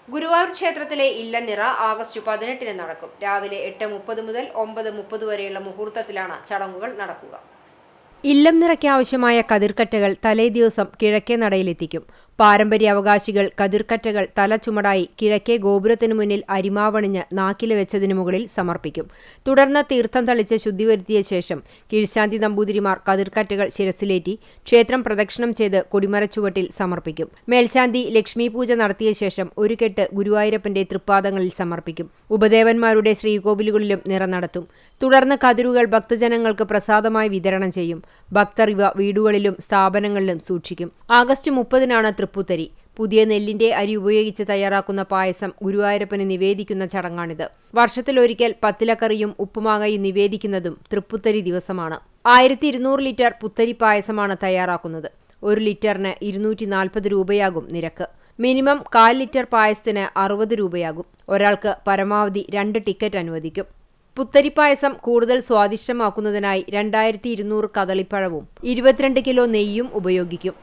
ഗുരുവായൂർ ക്ഷേത്രത്തിലെ ഇല്ലനിറ ആഗസ്റ്റ് 18 നടക്കും. രാവിലെ 8:30 മുതൽ 9:30 വരെയുള്ള മുഹൂർത്തത്തിലാണ് ചടങ്ങുകൾ നടക്കുക. ഇല്ലം നിറയ്ക്കാവശ്യമായ കതിർക്കറ്റകൾ തലേദിവസം കിഴക്കേ നടയിലെത്തിക്കും. പാരമ്പര്യാവകാശികൾ കതിർക്കറ്റകൾ തല ചുമടായി കിഴക്കേ ഗോപുരത്തിനു മുന്നിൽ അരിമാവണിഞ്ഞ് നാക്കില് വെച്ചതിനു മുകളിൽ സമർപ്പിക്കും. തുടർന്ന് തീർത്ഥം തളിച്ച് ശുദ്ധി വരുത്തിയ ശേഷം കീഴ്ശാന്തി നമ്പൂതിരിമാർ കതിർക്കറ്റകൾ ശിരസിലേറ്റി ക്ഷേത്രം പ്രദക്ഷിണം ചെയ്ത് കൊടിമരച്ചുവട്ടിൽ സമർപ്പിക്കും. മേൽശാന്തി ലക്ഷ്മി പൂജ നടത്തിയ ശേഷം ഒരു കെട്ട് ഗുരുവായൂരപ്പന്റെ തൃപ്പാദങ്ങളിൽ സമർപ്പിക്കും. ഉപദേവന്മാരുടെ ശ്രീകോവിലുകളിലും നിറ നടത്തും. തുടർന്ന് കതിരുകൾ ഭക്തജനങ്ങൾക്ക് പ്രസാദമായി വിതരണം ചെയ്യും. ഭക്തർ ഇവ വീടുകളിലും സ്ഥാപനങ്ങളിലും സൂക്ഷിക്കും. ആഗസ്റ്റ് 30-നാണ് തൃപ്പുത്തരി. പുതിയ നെല്ലിന്റെ അരി ഉപയോഗിച്ച് തയ്യാറാക്കുന്ന പായസം ഗുരുവായൂരപ്പന് നിവേദിക്കുന്ന ചടങ്ങാണിത്. വർഷത്തിലൊരിക്കൽ പത്തിലക്കറിയും ഉപ്പുമാങ്ങയും നിവേദിക്കുന്നതും തൃപ്പുത്തരി ദിവസമാണ്. 1200 ലിറ്റർ പുത്തരി പായസമാണ് തയ്യാറാക്കുന്നത്. 1 ലിറ്ററിന് 240 രൂപയാകും നിരക്ക്. മിനിമം 1/4 ലിറ്റർ പായസത്തിന് 60 രൂപയാകും. ഒരാൾക്ക് പരമാവധി 2 ടിക്കറ്റ് അനുവദിക്കും. പുത്തരിപ്പായസം കൂടുതൽ സ്വാദിഷ്ടമാക്കുന്നതിനായി 2200 കദളിപ്പഴവും 22 കിലോ നെയ്യും ഉപയോഗിക്കും.